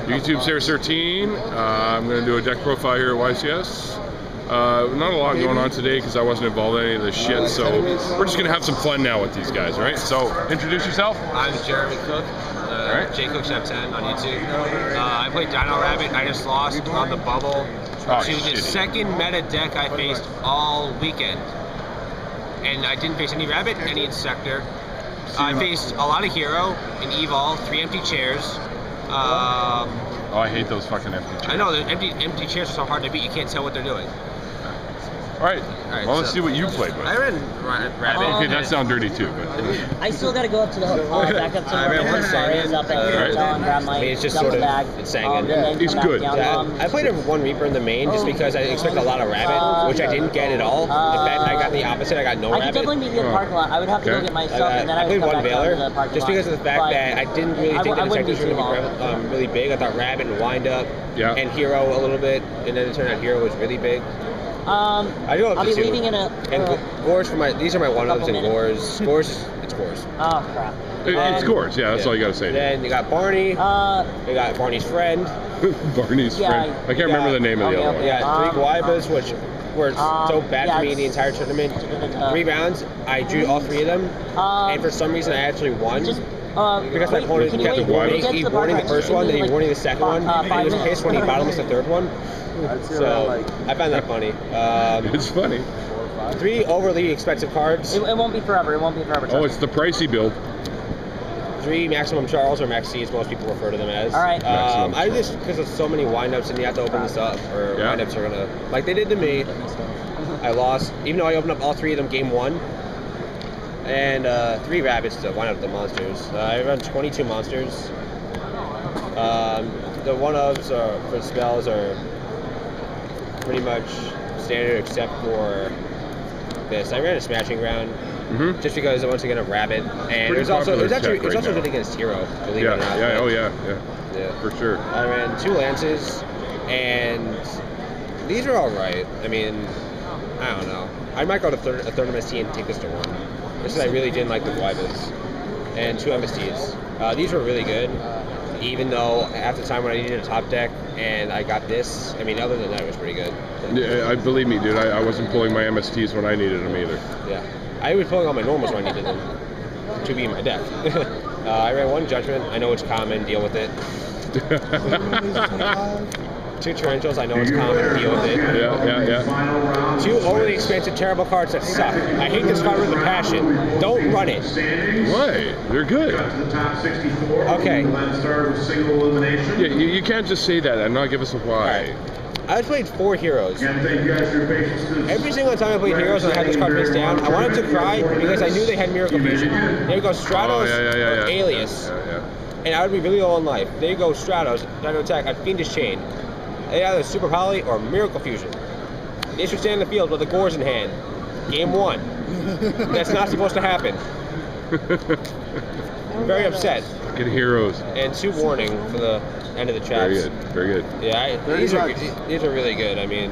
YouTube Series 13. I'm going to do a deck profile here at YCS. Not a lot going on today because I wasn't involved in any of this shit, so we're just going to have some fun now with these guys, right? So, introduce yourself. I'm Jeremy Cook, J-Cook Chef 10 on YouTube. I played Dino Rabbit. I just lost on the bubble to the second meta deck I faced all weekend. And I didn't face any Rabbit, any Insector. I faced a lot of Hero, an Evol, 3 empty chairs. Oh, I hate those fucking empty chairs. I know, the empty chairs are so hard to beat, you can't tell what they're doing. Alright, well, let's see what you played with. I ran Rabbit. Okay, that sounds dirty too, but... I still gotta go up to the back up to I ran one Sangin. up at and grab my it's just sort of Sangin. He's good. I played one Reaper in the main just because I expect a lot of Rabbit, which I didn't get at all. In fact, I got the opposite. I got no Rabbit. I could definitely meet you at the parking lot. I would have to go get my stuff, and then I would come back down to the parking lot. Just because of the fact that I didn't really think that Insectors were going to be really big. I thought Rabbit and Wind Up and Hero a little bit, and then it turned out Hero was really big. I do have I'll be leaving in a... And Gores for my... These are my one-ups and Gores. Gores, it's Gores. Oh, crap. It's Gores, yeah, that's all you gotta say. Then you got Barney. You got Barney's friend. Barney's friend. I can't remember the name of the other one. Yeah, 3 Guaibas, which were so bad for me the entire tournament. 3 rounds, I drew all 3 of them. And for some reason, I actually won. Because my opponent kept warning. He warning the first one, then he warning the second one. And he was pissed when he bottomless the third one. So I found that funny. It's funny. 3 overly expensive cards. It won't be forever. It won't be forever. Oh, it's the pricey build. 3 Maximum Charles, or Max C's, most people refer to them as. All right. I just, because of so many windups and you have to open this up, or windups are gonna, like they did to me. I lost, even though I opened up all 3 of them game 1. And 3 Rabbits to wind up the monsters. I run 22 monsters. The one-ofs for spells are pretty much standard except for this. I ran a Smashing Ground just because I wanted to get a Rabbit, and it's also good against Hero. Believe it or not. Yeah, for sure. I ran 2 Lances, and these are all right. I mean, I don't know. I might go to a third MST and take this to 1. This is I really didn't like the Guaibas, and 2 MSTs. These were really good. Even though at the time when I needed a top deck and I got this, I mean, other than that, it was pretty good. Yeah, believe me, dude, I wasn't pulling my MSTs when I needed them either. Yeah, I was pulling all my normals when I needed them to be in my deck. I ran 1 Judgment. I know it's common, deal with it. 2 Tarentulas, I know it's common, deal with it. Yeah. 2 overly expensive, terrible cards that suck. I hate this card with a passion. Don't run it. Why? They're good. Okay. Yeah, you can't just say that and not give us a why. Right. I played 4 Heroes. Every single time I played Heroes and I had this card face down, I wanted to cry because I knew they had Miracle Fusion. There you go, Stratos or Alias. And I would be really low on life. There you go, Stratos, Dino Attack, I'd Fiendish Chain. They either Super Poly or Miracle Fusion. They should stand in the field with the Gores in hand. Game 1. That's not supposed to happen. I'm very upset. Good Heroes. And 2 warning for the end of the chaps. Very good. Yeah, these are really good. I mean,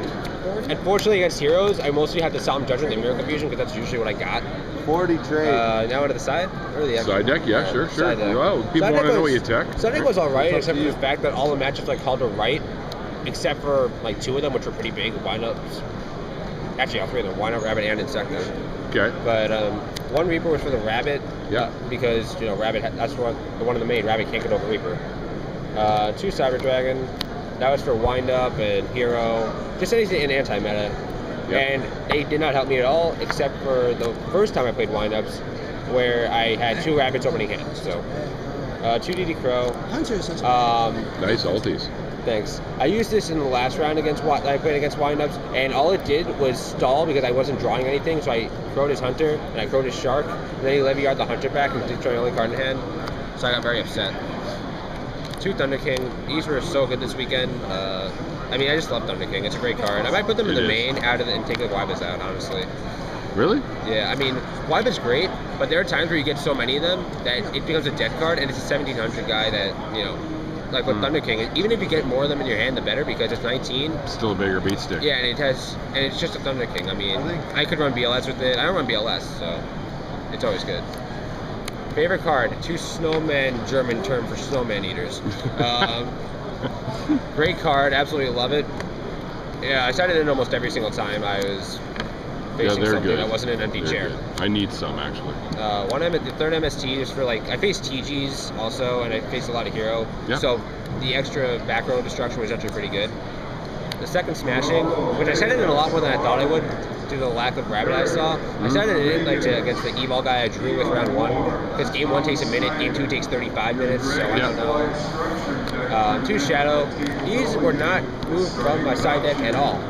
unfortunately against Heroes, I mostly had the Solemn Judgment and Miracle Fusion because that's usually what I got. 40 trade. Now to the side? Or the side deck? Yeah, sure. Well, people want to know what you tech. Side deck was alright, except for the fact that all the matchups I called were right, except for like 2 of them, which were pretty big windups. Actually, all 3 of them, Windup, Rabbit, and Insector. Okay. But 1 Reaper was for the Rabbit. Because Rabbit, that's the one in the main. Rabbit can't get over Reaper. 2 Cyber Dragon. That was for Windup and Hero. Just anything in anti-meta. And they did not help me at all, except for the first time I played windups, where I had 2 Rabbits opening hands. So 2 DD Crow. Nice ulties. Thanks. I used this in the last round I played against windups, and all it did was stall because I wasn't drawing anything. So I crowed his Hunter and I crowed his Shark, and then he Levy-Yard the Hunter back and destroyed the only card in hand. So I got very upset. 2 Thunder King. These were so good this weekend. I mean, I just love Thunder King. It's a great card. I might put them in the main and take the Guaibas out, honestly. Really? Yeah, I mean, Guaiba's great, but there are times where you get so many of them that it becomes a dead card, and it's a 1700 guy that, like with Thunder King, even if you get more of them in your hand, the better, because it's 19. Still a bigger beat stick. Yeah, and it's just a Thunder King. I mean, I could run BLS with it. I don't run BLS, so it's always good. Favorite card, 2 snowmen, German term for snowman eaters. Great card, absolutely love it. Yeah, I started in almost every single time I was facing something good. that wasn't an empty chair. Good. I need some actually. The third MST is for like, I faced TGs also, and I faced a lot of hero. Yep. So the extra back row destruction was actually pretty good. The second smashing, which I started in a lot more than I thought I would, due to the lack of rabbit I saw. I started it in like against the Evol guy I drew with round 1, because game 1 takes a minute, game 2 takes 35 minutes, so I don't know. 2 Shadow. These were not moved from my side deck at all.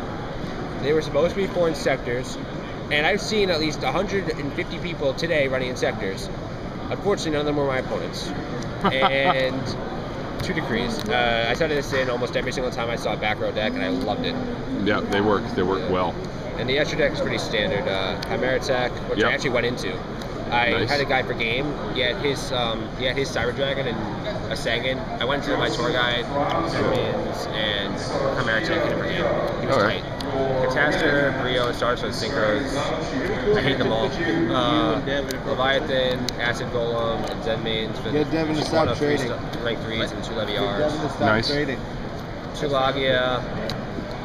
They were supposed to be for Insectors, and I've seen at least 150 people today running Insectors. Unfortunately, none of them were my opponents. And 2 Decrees. I started this in almost every single time I saw a back row deck, and I loved it. Yeah, they work well. And the extra deck is pretty standard. Chimera Attack, which I actually went into. I had a guy for game. He had his Cyber Dragon and a Sagan. I went to my tour guide, and Chimera Attack hit him for game. He was tight. Catastor, Brio, Stars with Synchros. I hate them all. Leviathan, Acid Golem, and Zen Mains. Get Devin to stop trading. Rank 3s and 2 Leviars. Nice. 2 Lagia.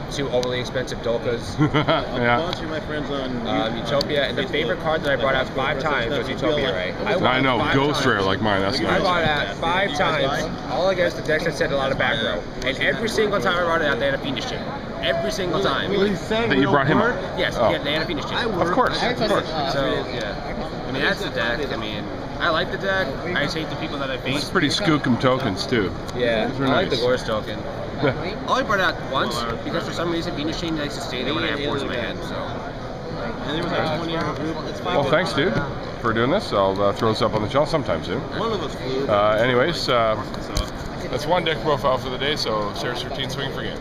2 overly expensive Dolkas. Yeah. A bunch of my friends on Utopia, and the favorite card that I brought out 5 times was Utopia, right? I know, Ghost Rare like mine, that's I nice. brought it out 5 times, all against the decks that set a lot of back row. And every single time I brought it out, they had a Fiendish chip. Every single time. That you brought him up? Yes, they had a Fiendish chip. Of course. So, yeah. I mean, that's the deck. I mean, I like the deck. I just hate the people that I face. It's pretty skookum tokens, too. Yeah, I like the nice. Gorse token. I only brought it out once, because for some reason, Venus Chain likes to stay there when I have boards in my hand, so. Well, thanks, dude, for doing this. I'll throw this up on the channel sometime soon. One of us flew. Anyways, that's one deck profile for the day, so Sarah's 13 swing for game.